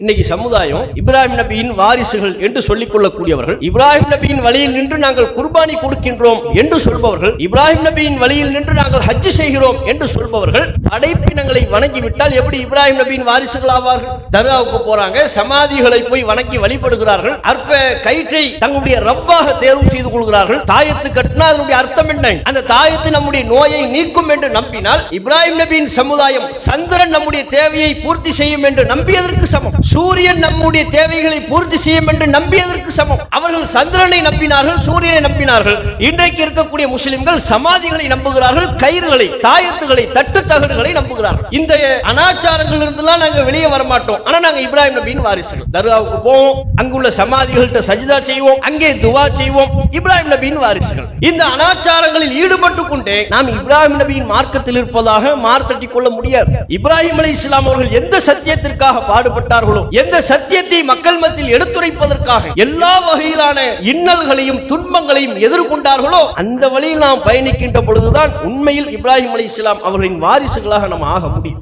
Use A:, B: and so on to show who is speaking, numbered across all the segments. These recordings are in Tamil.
A: இன்னைக்கு சமுதாயம் இப்ராஹிம் நபியின் வாரிசுகள் என்று சொல்லிக் கொள்ளக்கூடியவர்கள், இப்ராஹிம் நபியின் வழியில் நின்று நாங்கள் குர்பானி கொடுக்கின்றோம் என்று சொல்பவர்கள், இப்ராஹிம் நபியின் வழியில் நின்று நாங்கள் ஹஜ் செய்கிறோம் என்று சொல்பவர்கள் படைப்பினங்களை வணங்கிவிட்டால் எப்படி இப்ராஹிம் நபியின் வாரிசுகள் ஆவார்கள்? தர்காவுக்கு போறாங்க, சமாதிகளை போய் வணங்கி வழிபடுகிறார்கள், அற்ப கயிற்றை தங்களுடைய ரப்பாக தேர்வு செய்து கொள்கிறார்கள். தாயத்து கட்டினா அதனுடைய அர்த்தம் என்ன? அந்த தாயத்து நம்முடைய நோயை நீக்கும் என்று நம்பினால் இப்ராஹிம் நபியின் சமுதாயம் சந்திரன் நம்முடைய தேவையை பூர்த்தி செய்யும் என்று நம்பியதற்கு சமம். சூரியன் நம்முடைய தேவைகளை பூர்த்தி செய்யும் என்று நம்பியதற்கு சமம். அவர்கள் சந்திரனை நம்பினார்கள், சூரியனை நம்பினார்கள். இன்றைக்கு இருக்கக்கூடிய முஸ்லிம்கள் சமாதிகளை நம்புகிறார்கள், கயிறுகளை, தாயத்துகளை, தட்டு தகடுகளை நம்புகிறார்கள். இந்த அனாச்சாரங்கள் இருந்தெல்லாம் நாங்க வெளியே வர மாட்டோம். ஆனா நாங்க இப்ராஹிம் நபியின் வாரிசுகள். தர்காவுக்கு போவோம், அங்குள்ள சமாதிகள்கிட்ட சஜிதா செய்வோம், அங்கே துவா செய்வோம். இப்ராஹிம் நபியின் வாரிசுகள். இந்த அனாச்சாரங்களில் ஈடுபட்டுக் கொண்டே நாம் இப்ராஹிம் நபியின் மார்க்கத்தில் இருப்பதாக மார்த்தட்டி கொள்ள முடியாது. இப்ராஹிம் அலைஹிஸ்ஸலாம் அவர்கள் எந்த சத்தியத்திற்காக பாடுபட்டார்களோ, எந்த சத்தியத்தை மக்கள் மத்தியில் எடுத்துரைப்பதற்காக எல்லா வகையிலான இன்னல்களையும் துன்பங்களையும் எதிர்கொண்டார்களோ அந்த வழியில் நாம் பயணிக்கின்ற பொழுதுதான் உண்மையில் இப்ராஹிம் அலைஹிஸ்ஸலாம் அவர்களின் வாரிசுகளாக நாம் ஆக முடியும்.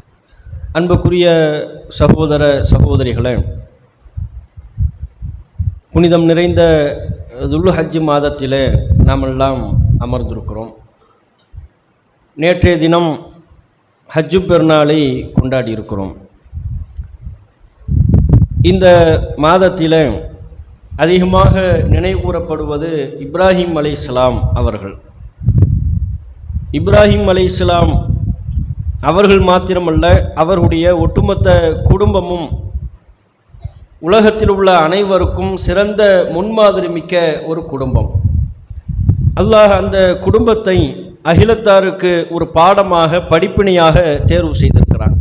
A: அன்புக்குரிய சகோதர சகோதரிகளே, புனிதம் நிறைந்த துல் ஹஜ் மாதத்திலே நாம் எல்லாம் அமர்ந்திருக்கிறோம். நேற்றைய தினம் ஹஜ்ஜு பெருநாளை கொண்டாடி இருக்கிறோம். இந்த மாதத்தில் அதிகமாக நினைவு கூறப்படுவது இப்ராஹிம் அலைஹிஸ்ஸலாம் அவர்கள். இப்ராஹிம் அலைஹிஸ்ஸலாம் அவர்கள் மாத்திரமல்ல, அவருடைய ஒட்டுமொத்த குடும்பமும் உலகத்தில் உள்ள அனைவருக்கும் சிறந்த முன்மாதிரி மிக்க ஒரு குடும்பம். அல்லாஹ் அந்த குடும்பத்தை அகிலத்தாருக்கு ஒரு பாடமாக, படிப்பினையாக தேர்வு செய்திருக்கிறான்.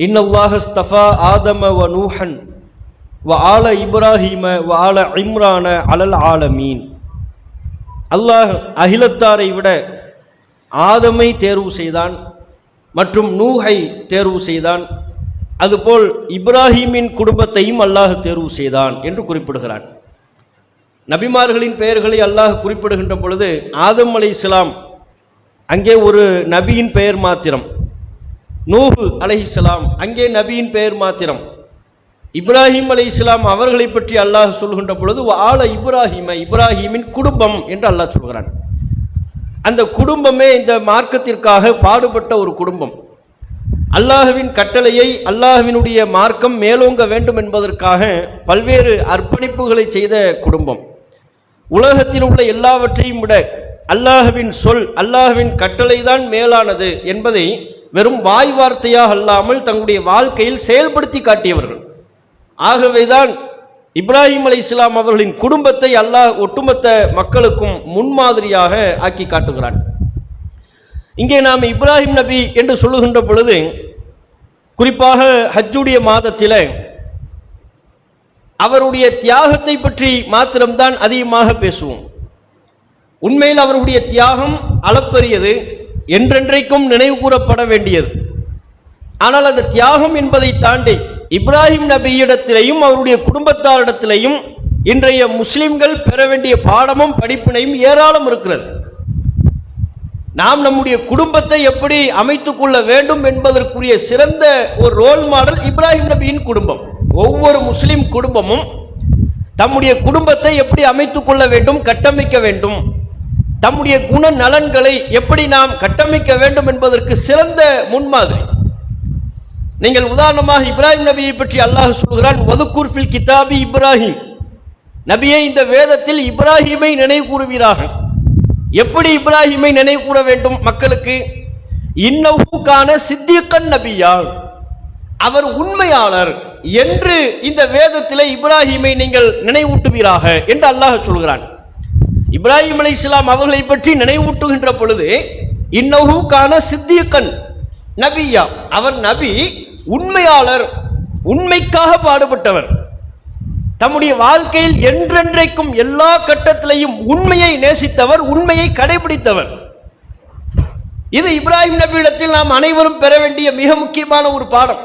A: இன்னல்லாஹ் ஸ்தஃபா ஆதம வ நூஹன் வ ஆல இப்ராஹிம வ ஆல இம்ரான அலல் ஆலமீன். அல்லாஹ் அகிலத்தாரை விட ஆதமை தேர்வு செய்தான் மற்றும் நூஹை தேர்வு செய்தான். அதுபோல் இப்ராஹிமின் குடும்பத்தையும் அல்லாஹ் தேர்வு செய்தான் என்று குறிப்பிடுகிறான். நபிமார்களின் பெயர்களை அல்லாஹ் குறிப்பிடுகின்ற பொழுது ஆதம் அலைஹிஸ்ஸலாம் அங்கே ஒரு நபியின் பெயர் மாத்திரம், நூஹ் அலைஹிஸ்ஸலாம் அங்கே நபியின் பெயர் மாத்திரம். இப்ராஹிம் அலைஹிஸ்ஸலாம் அவர்களை பற்றி அல்லாஹ் சொல்கின்ற பொழுது ஆல இப்ராஹிம, இப்ராஹிமின் குடும்பம் என்று அல்லாஹ் சொல்கிறான். அந்த குடும்பமே இந்த மார்க்கத்திற்காக பாடுபட்ட ஒரு குடும்பம். அல்லாஹ்வின் கட்டளையை, அல்லாஹ்வினுடைய மார்க்கம் மேலோங்க வேண்டும் என்பதற்காக பல்வேறு அர்ப்பணிப்புகளை செய்த குடும்பம். உலகத்தில் உள்ள எல்லாவற்றையும் விட அல்லாஹ்வின் சொல், அல்லாஹ்வின் கட்டளை தான் மேலானது என்பதை வெறும் வாய் வார்த்தையாக அல்லாமல் தங்களுடைய வாழ்க்கையில் செயல்படுத்தி காட்டியவர்கள். ஆகவேதான் இப்ராஹிம் அலைஹிஸ்ஸலாம் அவர்களின் குடும்பத்தை அல்லாஹ் ஒட்டுமொத்த மக்களுக்கும் முன்மாதிரியாக ஆக்கி காட்டுகிறான். இங்கே நாம் இப்ராஹிம் நபி என்று சொல்லுகின்ற பொழுது குறிப்பாக ஹஜ்ஜுடைய மாதத்தில் அவருடைய தியாகத்தை பற்றி மாத்திரம்தான் அதிகமாக பேசுவோம். உண்மையில் அவருடைய தியாகம் அளப்பரியது, என்றென்றைக்கும் நினைவு கூறப்பட வேண்டியது. ஆனால் அந்த தியாகம் என்பதை தாண்டி இப்ராஹிம் நபியிடத்திலேயும் அவருடைய குடும்பத்தாரிடத்திலேயும் இன்றைய முஸ்லிம்கள் பெற வேண்டிய பாடமும் படிப்பினையும் ஏராளம் இருக்கிறது. நாம் நம்முடைய குடும்பத்தை எப்படி அமைத்துக் கொள்ள வேண்டும் என்பதற்குரிய சிறந்த ஒரு ரோல் மாடல் இப்ராஹிம் நபியின் குடும்பம். ஒவ்வொரு முஸ்லிம் குடும்பமும் தம்முடைய குடும்பத்தை எப்படி அமைத்துக் கொள்ள வேண்டும், கட்டமைக்க வேண்டும், தம்முடைய குண நலன்களை எப்படி நாம் கட்டமைக்க வேண்டும் என்பதற்கு சிறந்த முன்மாதிரி. நீங்கள் உதாரணமாக இப்ராஹிம் நபியை பற்றி அல்லாஹ் சொல்கிறான், வதுக்குர் ஃபில் கிதாபி இப்ராஹிம். நபியை இந்த வேதத்தில் இப்ராஹிமை நினைவு கூறுவீராக. எப்படி இப்ராஹிமை நினைவு கூற வேண்டும் மக்களுக்கு? இன்னஹு கான சித்திகன் நபியா, அவர் உண்மையாளர் என்று இந்த வேதத்திலே இப்ராஹிமை நீங்கள் நினைவூட்டுவீராக என்று அல்லாஹ் சொல்கிறான். இப்ராஹிம் அலைஹிஸ்ஸலாம் அவர்களை பற்றி நினைவூட்டுகின்ற பொழுது இன்னஹு கான சித்திகன் நபியா, அவர் நபி, உண்மையாளர், உண்மைக்காக பாடுபட்டவர், தம்முடைய வாழ்க்கையில் என்றென்றைக்கும் எல்லா கட்டத்திலையும் உண்மையை நேசித்தவர், உண்மையை கடைபிடித்தவர். இது இப்ராஹிம் நபியிடத்தில் நாம் அனைவரும் பெற வேண்டிய மிக முக்கியமான ஒரு பாடம்.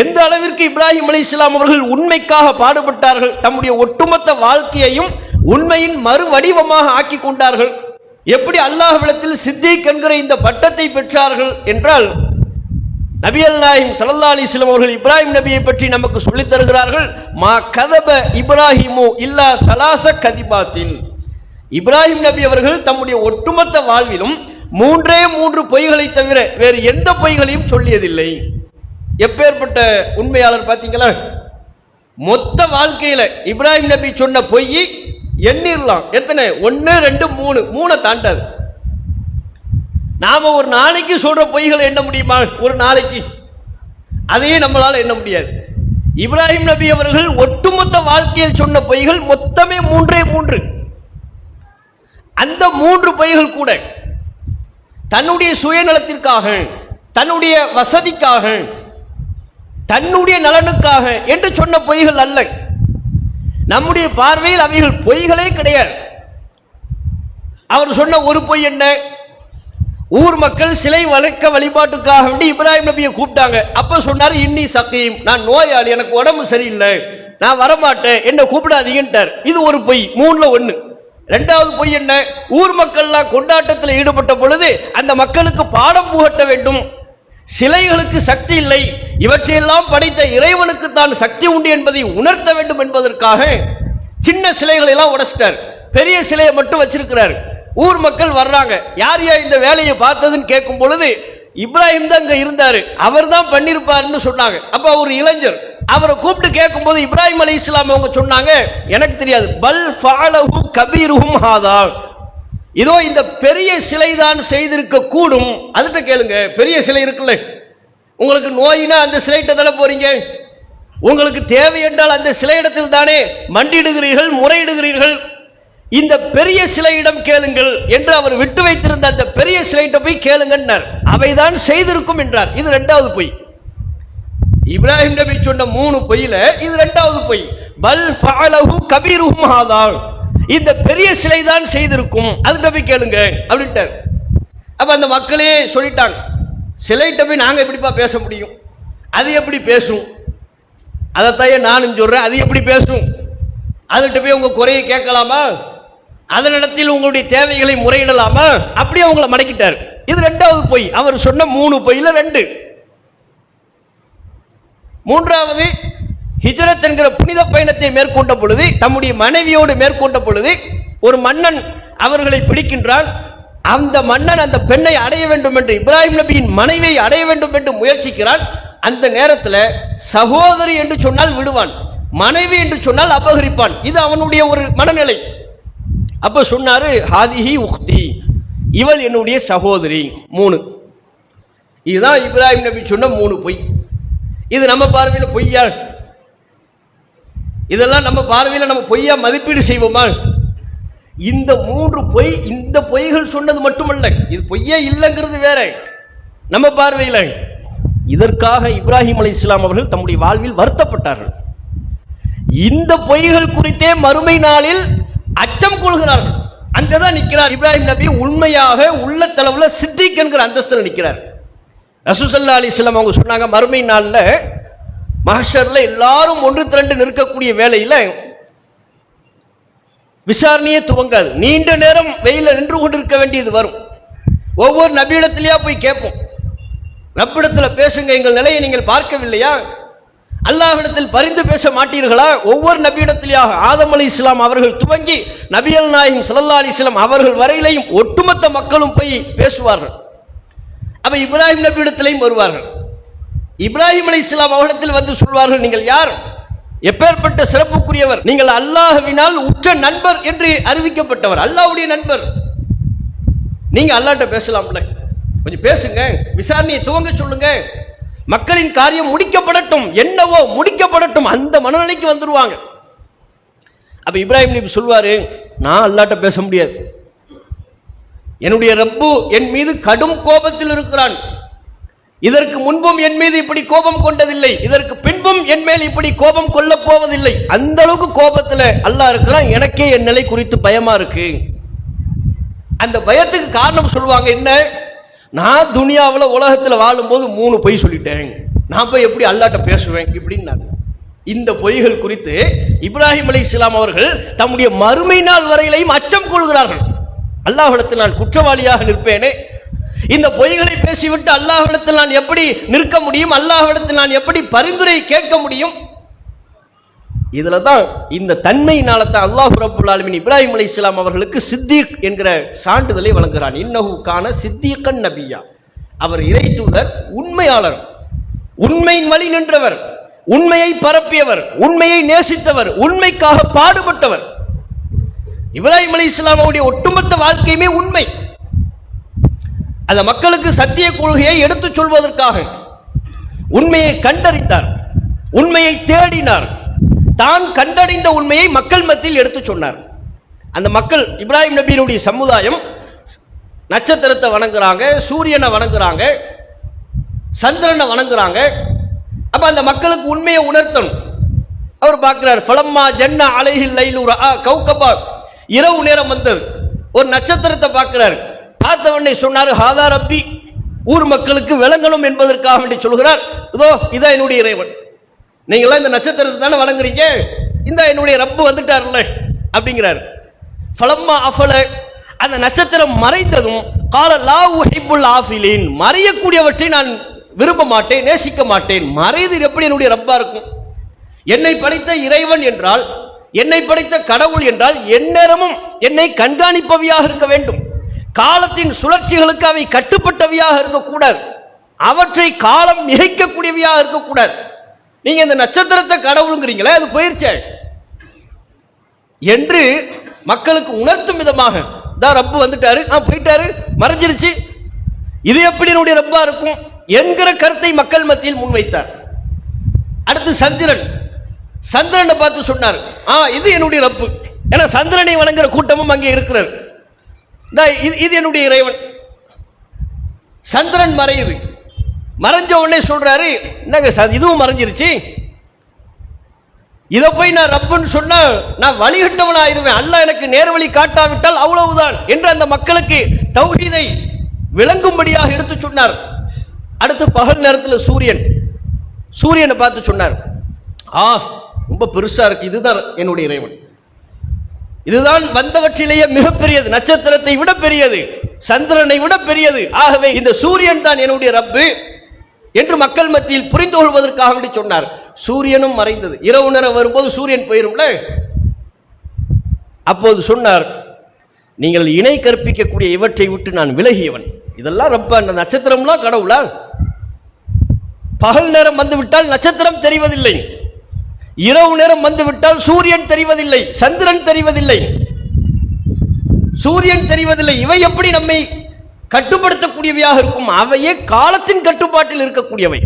A: எந்த அளவிற்கு இப்ராஹிம் அலைஹிஸ்ஸலாம் அவர்கள் உண்மைக்காக பாடுபட்டார்கள், தம்முடைய ஒட்டுமொத்த வாழ்க்கையையும் உண்மையின் மறு வடிவமாக ஆக்கி கொண்டார்கள். எப்படி அல்லாஹ்விடத்தில் சித்திக் என்கிற இந்த பட்டத்தை பெற்றார்கள் என்றால் நபிகள் நாயகம் ஸல்லல்லாஹு அலைஹி வஸல்லம் அவர்கள் இப்ராஹிம் நபியை பற்றி நமக்கு சொல்லித் தருகிறார்கள். மா கதப இப்ராஹிமு இல்லா ஸலாஸ கதிபாத்தின். இப்ராஹிம் நபி அவர்கள் தம்முடைய ஒட்டுமொத்த வாழ்விலும் மூன்றே மூன்று பொய்களை தவிர வேறு எந்த பொய்களையும் சொல்லியதில்லை. எப்பேற்பட்ட உண்மையாளர் பார்த்தீங்களா? மொத்த வாழ்க்கையில இப்ராஹிம் நபி சொன்ன பொய் எண்ணிரலாம். எத்தனை? 1 2 3 3 தாண்டாது. நாம ஒரு நாளைக்கு சொல்ற பொய்களை எண்ண முடியுமா? ஒரு நாளைக்கு அதையே நம்மளால எண்ண முடியாது. இப்ராஹிம் நபி அவர்கள் ஒட்டுமொத்த வாழ்க்கையில் சொன்ன பொய்கள் மொத்தமே மூன்றே மூன்று. அந்த மூன்று பொய்கள் கூட தன்னுடைய சுயநலத்திற்காக, தன்னுடைய வசதிக்காக, தன்னுடைய நலனுக்காக என்று சொன்ன பொய்கள் அல்ல. நம்முடைய பார்வையில் அவைகள் பொய்களே கிடையாது. அவர் சொன்ன ஒரு பொய் என்ன? ஊர் மக்கள் சிலை வளர்க்க வழிபாட்டுக்காக வேண்டி இப்ராஹிம் நபியை கூப்பிட்டாங்க. அப்ப சொன்னார், இன்னி சகீம், நான் நோயாளி, எனக்கு உடம்பு சரியில்லை, நான் வரமாட்டேன், என்ன கூப்பிடாதீங்கன்ட்டார். இது ஒரு பொய், 3ல 1. இரண்டாவது பொய் என்ன? ஊர் மக்கள்லாம் கொண்டாட்டத்தில் ஈடுபட்ட பொழுது அந்த மக்களுக்கு பாடம் புகட்ட வேண்டும், சிலைகளுக்கு சக்தி இல்லை, இவற்றையெல்லாம் படைத்த இறைவனுக்கு தான் சக்தி உண்டு என்பதை உணர்த்த வேண்டும் என்பதற்காக சின்ன சிலைகளை எல்லாம் உடைச்சிட்டார், பெரிய சிலையை மட்டும் வச்சிருக்கிறார். ஊர் மக்கள் வர்றாங்க, யார் யார் இந்த வேலையை பார்த்ததுன்னு கேட்கும் பொழுது இப்ராஹிம் தான் அங்க இருந்தாரு, அவர் தான் பண்ணிருப்பாருன்னு சொன்னாங்க. அப்ப ஒரு இளைஞர், அவரை கூப்பிட்டு கேட்கும் போது இப்ராஹிம் அலைஹிஸ்ஸலாம் அவங்க சொன்னாங்க, எனக்கு தெரியாது, பல் ஃபஅலஹு கபீருஹும் ஹாதா, இதோ இந்த பெரிய சிலை தான் செய்திருக்க கூடும். அதுட்ட கேளுங்க, பெரிய சிலை இருக்குல்ல, உங்களுக்கு நோயினா அந்த சிலைட்ட தானே போறீங்க, உங்களுக்கு தேவை என்றால் அந்த சிலையிடத்தில் தானே மண்டிடுகிறீர்கள், முறையிடுகிறீர்கள், இந்த பெரிய சிலையிடம் கேளுங்கள் என்று அவர் விட்டு வைத்திருந்த அந்த பெரிய சிலையிட்ட போய் கேளுங்கன்னார். அவைதான் செய்திருக்கும் என்றார். இது இரண்டாவது பொய். இப்ராஹிம் நபி சொன்ன 3 பொய்யில இது இரண்டாவது பொய். பல் ஃபஅலஹு கபீருஹும் ஹாதா, இந்த பெரிய சிலை தான் செய்திருக்கும், அதுட்ட போய் கேளுங்க அப்படின்ட்டார். அப்ப அந்த மக்களே சொல்லிட்டாங்க, சிலைட்ட போய் நாங்க எப்படிப்பா பேச முடியும், அது எப்படி பேசும், அதைத்தாயே நானும் சொல்றேன், அது எப்படி பேசும், அதுகிட்ட போய் உங்க குறையை கேட்கலாமா, அதனிடத்தில் உங்களுடைய தேவைகளை முறையிடலாமா, அப்படியே அவங்களை மடக்கிட்டார். இது இரண்டாவது பொய். அவர் சொன்ன 3 பொய்யில 2. மூன்றாவது, ஹிஜ்ரத் என்கிற புனித பயணத்தை மேற்கொண்ட பொழுது, தம்முடைய மனைவியோடு மேற்கொண்ட பொழுது ஒரு மன்னன் அவர்களை பிடிக்கின்றான். அந்த மன்னன் அந்த பெண்ணை அடைய வேண்டும் என்று, இப்ராஹிம் நபியின் மனைவியை அடைய வேண்டும் என்று முயற்சிக்கிறான். அந்த நேரத்தில் சகோதரி என்று சொன்னால் விடுவான், மனைவி என்று சொன்னால் அபகரிப்பான். இது அவனுடைய ஒரு மனநிலை. அப்ப சொன்னாரு, ஹாதிஹி உக்தி, இவள் என்னுடைய சகோதரி. 3. இதுதான் இப்ராஹிம் நபி சொன்ன 3 பொய். இது நம்ம பார்வையில் பொய்யா? இதெல்லாம் நம்ம பார்வையில் நம்ம பொய்யா மதிப்பீடு செய்வோமா? இந்த 3 பொய், இந்த பொய்கள் சொன்னது மட்டுமல்ல, இது பொய்யே இல்லைங்கிறது வேற நம்ம பார்வையில். இதற்காக இப்ராஹிம் அலைஹிஸ்ஸலாம் அவர்கள் தம்முடைய வாழ்வில் வருத்தப்பட்டார்கள். இந்த பொய்கள் குறித்தே மறுமை நாளில் அச்சம் கொள்கிறார்கள். அங்கதான் நிற்கிறார் இப்ராஹிம் நபி, உண்மையாக உள்ள தளவுல சித்திக் என்கிற அந்தஸ்தில் நிற்கிறார். ரசூல் ஸல்லல்லாஹு அலைஹி வஸல்லம் அவங்க சொன்னாங்க, மறுமை நாள்ல மஹ்ஷர்ல எல்லாரும் ஒன்று திரண்டு நிற்கக்கூடிய வேளையில விசாரணையே துவங்காது. நீண்ட நேரம் வெயில நின்று கொண்டிருக்க வேண்டியது வரும். ஒவ்வொரு நபியிடத்திலேயா போய் கேட்போம், ரப்பிடத்துல பேசுங்க, எங்கள் நிலையை நீங்கள் பார்க்கவில்லையா, அல்லாஹ்விடத்தில் பரிந்து பேச மாட்டீர்களா? ஒவ்வொரு நபியிடத்திலேயாக ஆதம் அலைஹிஸ்ஸலாம் அவர்கள் துவங்கி நபிகள் நாயகம் ஸல்லல்லாஹு அலைஹி வஸல்லம் அவர்கள் வரையிலையும் ஒட்டுமொத்த மக்களும் போய் பேசுவார்கள். அப்ப இப்ராஹிம் நபியிடத்திலையும் வருவார்கள். இப்ராஹிம் அலைஹிஸ்ஸலாம் அவரிடத்தில் வந்து சொல்வார்கள், நீங்கள் யார், எப்பேற்பட்ட சிறப்புக்குரியவர், நீங்கள் அல்லாஹ்வினால் உற்ற நண்பர் என்று அறிவிக்கப்பட்டவர், அல்லாஹ்வுடைய நண்பர், நீங்க அல்லாஹ்ட்ட பேசலாம்ல, கொஞ்சம் பேசுங்க, விசாரணையை துவங்க சொல்லுங்க, மக்களின் காரியம் முடிக்கப்படட்டும், என்னவோ முடிக்கப்படட்டும், அந்த மனநிலைக்கு வந்துருவாங்க. அப்ப இப்ராஹிம் நபி சொல்வாரு, நான் அல்லாஹ்ட்ட பேச முடியாது, என்னுடைய ரப்பு என் மீது கடும் கோபத்தில் இருக்கிறான், இதற்கு முன்பும் என் மீது இப்படி கோபம் கொண்டதில்லை, இதற்கு பின்பும் என் மேல் இப்படி கோபம் கொள்ள போவதில்லை, அந்த அளவுக்கு கோபத்தில் அல்லாஹ் இருக்கிறான், எனக்கே என் நிலை குறித்து பயமா இருக்கு. அந்த பயத்துக்கு காரணம் சொல்லுவாங்க என்ன, நான் துனியாவில் உலகத்தில் வாழும்போது 3 பொய் சொல்லிட்டேன், நான் போய் எப்படி அல்லாஹ்ட்ட பேசுவேன் இப்படின்னு. இந்த பொய்கள் குறித்து இப்ராஹிம் அலைஹிஸ்ஸலாம் அவர்கள் தம்முடைய மறுமை நாள் வரையிலையும் அச்சம் கொள்கிறார்கள். அல்லாஹ்விடத்தில் நான் குற்றவாளியாக நிற்பேனே, இந்த பொய்களை பேசிவிட்டு அல்லாஹ்விடத்தில் நான் எப்படி நிற்க முடியும்? அல்லாஹ்விடத்தில் நான் எப்படி பரிந்துரை கேட்க முடியும்? இதுல தான் இந்த தன்மையினால தான் அல்லாஹ் ரப்புல் ஆலமீன் இப்ராஹிம் அலைஹிஸ்ஸலாம் அவர்களுக்கு சித்திக் என்கிற சான்றிதழை வழங்குகிறான். இன்னஹு கான சித்திகன் நபியா, அவர் இறை தூதர், உண்மையாளர், உண்மையின் வழி நின்றவர், உண்மையை பரப்பியவர், உண்மையை நேசித்தவர், உண்மைக்காக பாடுபட்டவர். இப்ராஹிம் அலைஹிஸ்ஸலாம் அவருடைய ஒட்டுமொத்த வாழ்க்கையுமே உண்மை. அந்த மக்களுக்கு சத்திய கொள்கையை எடுத்துச் சொல்வதற்காக உண்மையை கண்டறிந்தார், உண்மையை தேடினார், தான் கண்டறிந்த உண்மையை மக்கள் மத்தியில் எடுத்துச் சொன்னார். அந்த மக்கள், இப்ராஹிம் நபியினுடைய சமுதாயம் நட்சத்திரத்தை வணங்குறாங்க, சூரியனை வணங்குறாங்க, சந்திரனை வணங்குறாங்க. அப்ப அந்த மக்களுக்கு உண்மையை உணர்த்தணும். அவர் பார்க்கிறார், ஃபலம்மா ஜன்ன அலைஹில் லைலு ரஆ கௌகபா, இரவு நேரம் வந்தது, ஒரு நட்சத்திரத்தை பார்க்கிறார். பார்த்த உடனே சொன்னார், ஹாதா ரப்பி, ஊர் மக்களுக்கு விளங்கணும் என்பதற்காக வேண்டி சொல்கிறார், இதோ இதான் என்னுடைய இறைவன். நீங்களாம் இந்த நட்சத்திரத்தை தானே வணங்குறீங்க, இந்த என்னுடைய ரப்பு வந்துட்டார்ல அப்படிங்கிறார். ஃபலம்மா அஃபல, அந்த நட்சத்திரம் மறைந்ததும், கால லா உஹிப்புல் ஆஃபிலின், மறையக்கூடியவற்றை நான் விரும்ப மாட்டேன், நேசிக்க மாட்டேன். மறைது எப்படி என்னுடைய ரப்பா இருக்கும்? என்னை படைத்த இறைவன் என்றால், என்னை படைத்த கடவுள் என்றால் எந்நேரமும் என்னை கண்காணிப்பவையாக இருக்க வேண்டும். காலத்தின் சுழற்சிகளுக்கு அவை கட்டுப்பட்டவையாக இருக்கக்கூடாது, அவற்றை காலம் மிகைக்கக்கூடியவையாக இருக்கக்கூடாது. நீங்க இந்த நட்சத்திரத்தை கடவுளுங்கிறீங்களே, அது போயிருச்சே என்று மக்களுக்கு உணர்த்தும் விதமாக தான் ரப்பு வந்துட்டாரு, போயிட்டாரு, மறைஞ்சிருச்சு, இது எப்படி என்னுடைய ரப்பா இருக்கும் என்கிற கருத்தை மக்கள் மத்தியில் முன்வைத்தார். அடுத்து சந்திரன், சந்திரனை பார்த்து சொன்னார், இது என்னுடைய ரப்பு. ஏன்னா சந்திரனை வணங்குற கூட்டமும் அங்கே இருக்கிறது. இது என்னுடைய இறைவன். சந்திரன் மறையுது, மறைஞ்ச உடனே சொல்றாரு, என்னங்க இதுவும் மறைஞ்சிருச்சு, இதை போய் நான் ரப்புன்னு சொன்னா நான் வழிகட்டவன் ஆயிருவேன், அல்லாஹ் எனக்கு நேர்வழி காட்டாவிட்டால் அவ்வளவுதான் என்று அந்த மக்களுக்கு தௌஹீதை விளங்கும்படியாக எடுத்து சொன்னார். அடுத்து பகல் நேரத்தில் சூரியனை பார்த்து சொன்னார், ரொம்ப பெருசா இருக்கு, இதுதான் என்னுடைய இறைவன், இதுதான் வந்தவற்றிலேயே மிகப்பெரியது, நட்சத்திரத்தை விட பெரியது, சந்திரனை விட பெரியது, ஆகவே இந்த சூரியன் தான் என்னுடைய ரப்பு என்று மக்கள் மத்தியில் புரிந்து கொள்வதற்காக வேண்டி சொன்னார். சூரியனும் மறைந்தது, இரவு நேரம் வரும்போது சூரியன் போயிரும்ல. அப்போது சொன்னார், நீங்கள் இணை கற்பிக்கக்கூடிய இவற்றை விட்டு நான் விலகியவன். இதெல்லாம் ரப்ப, அந்த நட்சத்திரம்லாம் கடவுளா? பகல் நேரம் வந்துவிட்டால் நட்சத்திரம் தெரிவதில்லை, இரவு நேரம் வந்துவிட்டால் சூரியன் தெரிவதில்லை, சந்திரன் தெரிவதில்லை, சூரியன் தெரிவதில்லை. இவை எப்படி நம்மை கட்டுப்படுத்தக்கூடியவையாக இருக்கும்? அவையே காலத்தின் கட்டுப்பாட்டில் இருக்கக்கூடியவை.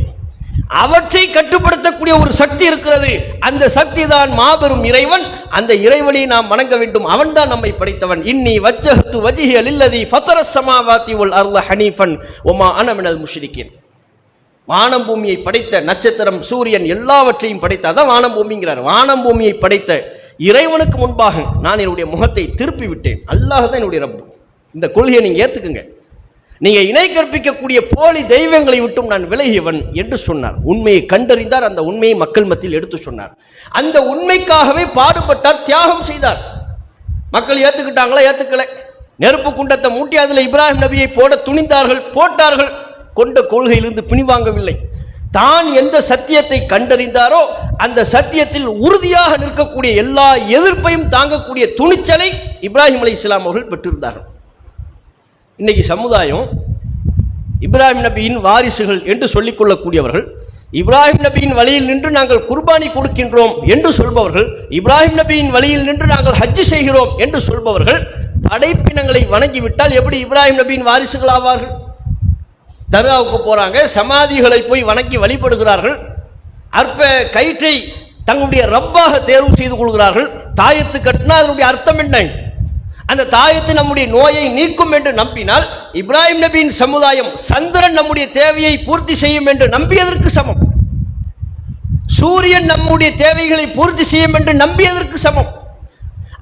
A: அவற்றை கட்டுப்படுத்தக்கூடிய ஒரு சக்தி இருக்கிறது, அந்த சக்தி தான் மாபெரும் இறைவன். அந்த இறைவனை நாம் வணங்க வேண்டும், அவன் தான் நம்மை படைத்தவன். இன்னி வஜ்ஜஹ்து வஜ்ஹிய லில்லதி ஃபதரஸ் ஸமாவாதி வல் அர்த ஹனீஃபன் வமா அன மினல் முஷ்ரிகீன். வானம் பூமியை படைத்த, நட்சத்திரம், சூரியன் எல்லாவற்றையும் படைத்த, அதான் வானம் பூமிங்கிறார். வானம் பூமியை படைத்த இறைவனுக்கு முன்பாக நான் என்னுடைய முகத்தை திருப்பி விட்டேன். அல்லாஹ் தான் என்னுடைய ரப்பு. இந்த கொள்கையை நீங்க ஏத்துக்குங்க. நீங்க இணை கற்பிக்கக்கூடிய போலி தெய்வங்களை விட்டும் நான் விலகியவன் என்று சொன்னார். உண்மையை கண்டறிந்தார், அந்த உண்மையை மக்கள் மத்தியில் எடுத்து சொன்னார். அந்த உண்மைக்காகவே பாடுபட்டார், தியாகம் செய்தார். மக்கள் ஏத்துக்கிட்டாங்களா? ஏத்துக்கல. நெருப்பு குண்டத்தை மூட்டி அதில் இப்ராஹிம் நபியை போட துணிந்தார்கள், போட்டார்கள். கொண்ட கொள்கையிலிருந்து பின்வாங்கவில்லை. தான் எந்த சத்தியத்தை கண்டறிந்தாரோ அந்த சத்தியத்தில் உறுதியாக நிற்கக்கூடிய, எல்லா எதிர்ப்பையும் தாங்கக்கூடிய துணிச்சலை இப்ராஹிம் அலைஹிஸ்ஸலாம் அவர்கள் பெற்றிருந்தார்கள். இன்னைக்கு சமுதாயம் இப்ராஹிம் நபியின் வாரிசுகள் என்று சொல்லிக் கொள்ளக்கூடியவர்கள், இப்ராஹிம் நபியின் வழியில் நின்று நாங்கள் குர்பானி கொடுக்கின்றோம் என்று சொல்பவர்கள், இப்ராஹிம் நபியின் வழியில் நின்று நாங்கள் ஹஜ் செய்கிறோம் என்று சொல்பவர்கள், படைப்பினங்களை வணங்கிவிட்டால் எப்படி இப்ராஹிம் நபியின் வாரிசுகள் ஆவார்கள்? தர்காவுக்கு போறாங்க, சமாதிகளை போய் வணங்கி வழிபடுகிறார்கள், அற்ப கயிற்றை தங்களுடைய ரப்பாக தேர்வு செய்து கொள்கிறார்கள். தாயத்து கட்டினா அதனுடைய அர்த்தம் என்ன? அந்த தாயத்து நம்முடைய நோயை நீக்கும் என்று நம்பினால் இப்ராஹிம் நபியின் சமுதாயம் சந்திரன் நம்முடைய தேவையை பூர்த்தி செய்யும் என்று நம்பியதற்கு சமம். சூரியன் நம்முடைய தேவைகளை பூர்த்தி செய்யும் என்று நம்பியதற்கு சமம்.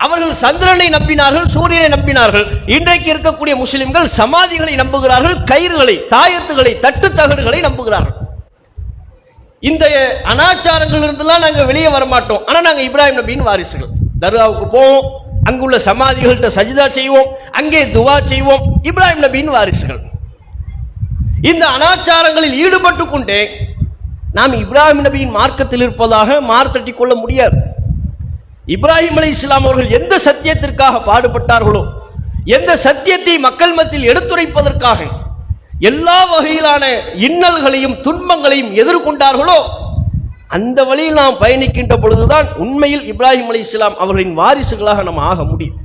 A: அவர்கள் சந்திரனை நம்பினார்கள், சூரியனை நம்பினார்கள். இன்றைக்கு இருக்கக்கூடிய முஸ்லிம்கள் சமாதிகளை நம்புகிறார்கள், கயிறுகளை, தாயத்துகளை, தட்டு தகடுகளை நம்புகிறார்கள். இந்த அனாச்சாரங்கள் இருந்தெல்லாம் நாங்கள் வெளியே வர மாட்டோம். ஆனால் நாங்கள் இப்ராஹிம் நபியின் வாரிசுகள். தர்காவுக்கு போவோம், அங்குள்ள சமாதிகள்கிட்ட சஜிதா செய்வோம், அங்கே துவா செய்வோம். இப்ராஹிம் நபியின் வாரிசுகள். இந்த அனாச்சாரங்களில் ஈடுபட்டு கொண்டே நாம் இப்ராஹிம் நபியின் மார்க்கத்தில் இருப்பதாக மார்த்தட்டி கொள்ள முடியாது. இப்ராஹிம் அலைஹிஸ்ஸலாம் அவர்கள் எந்த சத்தியத்திற்காக பாடுபட்டார்களோ, எந்த சத்தியத்தை மக்கள் மத்தியில் எடுத்துரைப்பதற்காக எல்லா வகையிலான இன்னல்களையும் துன்பங்களையும் எதிர்கொண்டார்களோ, அந்த வழியில் நாம் பயணிக்கின்ற பொழுதுதான் உண்மையில் இப்ராஹிம் அலைஹிஸ்ஸலாம் அவர்களின் வாரிசுகளாக நாம் ஆக முடியும்.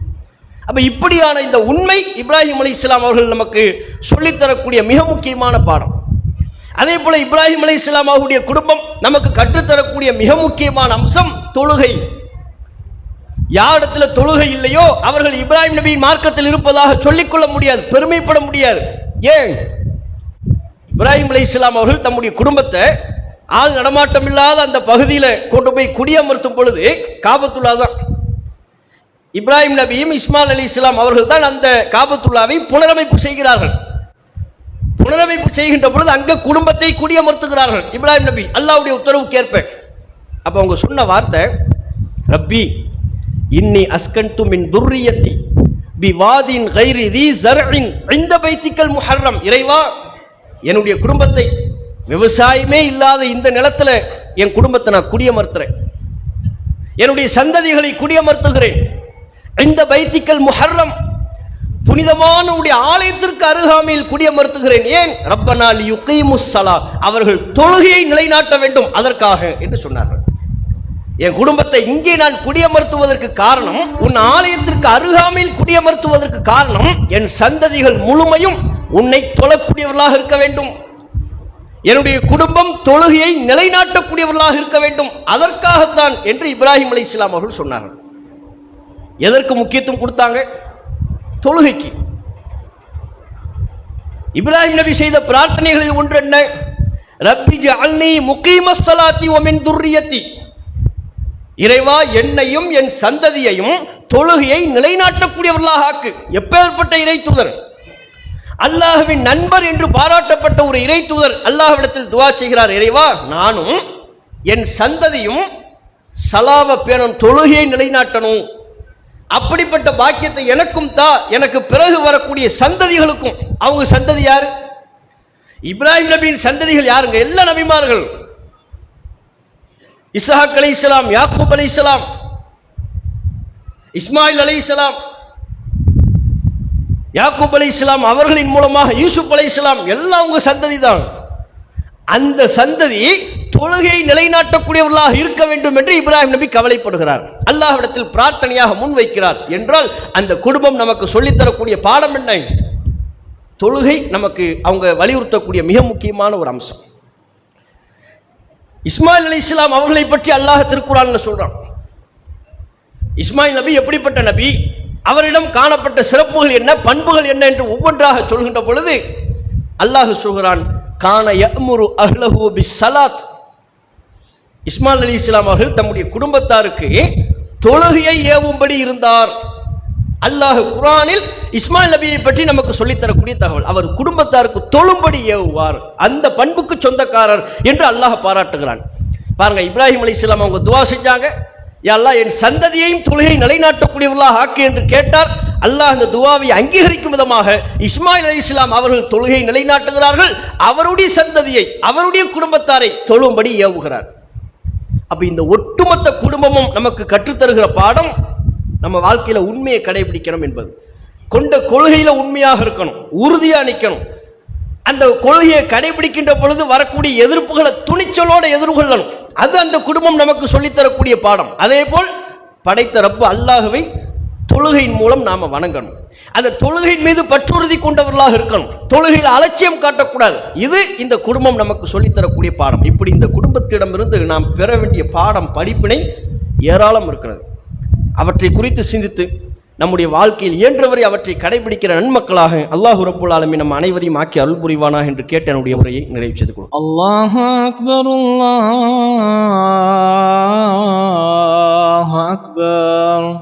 A: அப்ப இப்படியான இந்த உண்மை இப்ராஹிம் அலைஹிஸ்ஸலாம் அவர்கள் நமக்கு சொல்லித்தரக்கூடிய மிக முக்கியமான பாடம். அதே போல இப்ராஹிம் அலைஹிஸ்ஸலாம் அவருடைய குடும்பம் நமக்கு கற்றுத்தரக்கூடிய மிக முக்கியமான அம்சம் தொழுகை. யாரிடத்துல தொழுகை இல்லையோ அவர்கள் இப்ராஹிம் நபியின் மார்க்கத்தில் இருப்பதாக சொல்லிக்கொள்ள முடியாது, பெருமைப்பட முடியாது. ஏன்? இப்ராஹிம் அலைஹிஸ்ஸலாம் அவர்கள் தம்முடைய குடும்பத்தை ஆள் நடமாட்டம் இல்லாத அந்த பகுதியில் கொண்டு போய் குடியமர்த்தும் பொழுது காபத்துல்லா தான். இப்ராஹிம் நபியும் இஸ்மாயில் அலைஹிஸ்ஸலாம் அவர்கள் தான் அந்த காபத்துல்லாவை புனரமைப்பு செய்கிறார்கள். புனரமைப்பு செய்கின்ற பொழுது அங்க குடும்பத்தை குடியமர்த்துகிறார்கள் இப்ராஹிம் நபி, அல்லாஹ்வுடைய உத்தரவுக்கு ஏற்ப. அப்ப அவங்க சொன்ன வார்த்தை, ரப்பி இன்னி அஸ்கன்து மின் துர்ரியத்தி பிவாதின் கைரி தி ஸர்இன் இன்த பைத்திக்கல் முஹர்ரம். இறைவா, என்னுடைய குடும்பத்தை விவசாயமே இல்லாத இந்த நிலத்துல என் குடும்பத்தை நான் குடியமர்த்துறேன், என்னுடைய சந்ததிகளை குடியமர்த்துகிறேன். இந்த பைத்திக்கல் முஹர்ரம், புனிதமான உடைய ஆலயத்திற்கு அருகாமையில் குடியமர்த்துகிறேன். ஏன்? ரப்பனா லியுகீமுஸ் ஸலா, அவர்கள் தொழுகையை நிலைநாட்ட வேண்டும் அதற்காக என்று சொன்னார்கள். என் குடும்பத்தை இங்கே நான் குடியமர்த்துவதற்கு காரணம், உன் ஆலயத்திற்கு அருகாமையில் குடியமர்த்துவதற்கு காரணம், என் சந்ததிகள் முழுமையும் உன்னை தொழக்கூடியவர்களாக இருக்க வேண்டும், என்னுடைய குடும்பம் தொழுகையை நிலைநாட்டக்கூடியவர்களாக இருக்க வேண்டும், அதற்காகத்தான் என்று இப்ராஹிம் அலைஹிஸ்ஸலாம் அவர்கள் சொன்னார்கள். எதற்கு முக்கியத்துவம் கொடுத்தாங்க? தொழுகைக்கு. இப்ராஹிம் நபி செய்த பிரார்த்தனைகளில் ஒன்று என்ன? ரப்பி ஜஅல்னி முகீமஸ் ஸலாத்தி வ மின் துர்ரியத்தி, இறைவா என்னையும் என் சந்ததியையும் தொழுகையை நிலைநாட்டக்கூடியவர்களாக ஆக்கு. எப்பேற்பட்ட இறை தூதர், அல்லாஹ்வின் நண்பர் என்று பாராட்டப்பட்ட ஒரு இறை தூதர் அல்லாஹ்விடத்தில் துஆ செய்கிறார், இறைவா நானும் என் சந்ததியும் ஸலாவை பேணும், தொழுகையை நிலைநாட்டணும். அப்படிப்பட்ட பாக்கியத்தை எனக்கும் தா, எனக்கு பிறகு வரக்கூடிய சந்ததிகளுக்கும். அவங்க சந்ததி யாரு? இப்ராஹிம் நபியின் சந்ததிகள் யாருங்க? எல்லா நபிமார்கள், இஸ்ஹாக் அலைஹிஸ்ஸலாம், யாக்கூப் அலைஹிஸ்ஸலாம், இஸ்மாயில் அலைஹிஸ்ஸலாம், யாக்கூப் அலைஹிஸ்ஸலாம் அவர்களின் மூலமாக யூசுப் அலைஹிஸ்ஸலாம், எல்லாம் உங்க சந்ததி தான். அந்த சந்ததி தொழுகையை நிலைநாட்டக்கூடியவர்களாக இருக்க வேண்டும் என்று இப்ராஹிம் நபி கவலைப்படுகிறார், அல்லாஹ்விடத்தில் பிரார்த்தனையாக முன்வைக்கிறார். என்றால் அந்த குடும்பம் நமக்கு சொல்லித்தரக்கூடிய பாடம் என்ன? தொழுகை நமக்கு அவங்க வலியுறுத்தக்கூடிய மிக முக்கியமான ஒரு அம்சம். இஸ்மாயில் அலைஹிஸ்ஸலாம் அவர்களை பற்றி அல்லாஹ் திருக்குர்ஆன்ல சொல்றான். இஸ்மாயில் நபி எப்படிப்பட்ட நபி, அவரிடம் காணப்பட்ட சிறப்புகள் என்ன, பண்புகள் என்ன என்று ஒவ்வொன்றாக சொல்கின்ற பொழுது அல்லாஹ் சொல்கிறான், கான யஅமுரு அஹ்லஹு பிஸ்ஸலாத். இஸ்மாயில் அலைஹிஸ்ஸலாம் அவர்கள் தம்முடைய குடும்பத்தாருக்கு தொழுகையை ஏவும்படி இருந்தார். அல்லாஹ் குர்ஆனில் இஸ்மாயில் நபியை பற்றி நமக்கு சொல்லித்தரக்கூடிய தகவல், அவர் குடும்பத்தாருக்கு தொழும்படி ஏவுவார், அந்த பண்புக்கு சொந்தக்காரர் என்று அல்லாஹ் பாராட்டுகிறான். பாருங்க, இப்ராஹிம் அலைஹிஸ்ஸலாம் அவங்க துஆ செஞ்சாங்க, யா அல்லாஹ் என் சந்ததியையும் தொழுகை நிலைநாட்டக்கூடியவர்களாக ஆக்கு என்று கேட்டார். அல்லாஹ் அந்த துஆவை அங்கீகரிக்கும் விதமாக இஸ்மாயில் அலைஹிஸ்ஸலாம் அவர்கள் தொழுகை நிலைநாட்டுகிறார்கள், அவருடைய சந்ததியை அவருடைய குடும்பத்தாரை தொழும்படி ஏவுகிறார். அப்ப இந்த ஒட்டுமொத்த குடும்பமும் நமக்கு கற்றுத்தருகிற பாடம், நம்ம வாழ்க்கையில உண்மையை கடைபிடிக்கணும் என்பது. கொண்ட கொள்கையில உண்மையாக இருக்கணும், உறுதியா நிற்கணும். அந்த கொள்கையை கடைபிடிக்கின்ற பொழுது வரக்கூடிய எதிர்ப்புகளை துணிச்சலோடு எதிர்கொள்ளணும். அது அந்த குடும்பம் நமக்கு சொல்லித்தரக்கூடிய பாடம். அதே போல் படைத்த ரப்பு அல்லாஹ்வை தொழுகையின் மூலம் நாம வணங்கணும். அந்த தொழுகையின் மீது பற்றுறுதி கொண்டவர்களாக இருக்கணும், தொழுகையில் அலட்சியம் காட்டக்கூடாது. இது இந்த குடும்பம் நமக்கு சொல்லித்தரக்கூடிய பாடம். இப்படி இந்த குடும்பத்திடமிருந்து நாம் பெற வேண்டிய பாடம், படிப்பினை ஏராளம் இருக்கிறது. அவற்றை குறித்து சிந்தித்து நம்முடைய வாழ்க்கையில் இயன்றவரை அவற்றை கடைபிடிக்கிற நன்மக்களாக அல்லாஹ் ரப்புல் ஆலமீன் நம் அனைவரையும் ஆக்கி அருள் புரிவானாக என்று கேட்ட என்னுடைய உரையை நிறைவு செய்து கொள்கிறேன்.
B: அல்லாஹு அக்பர், அல்லாஹு அக்பர்.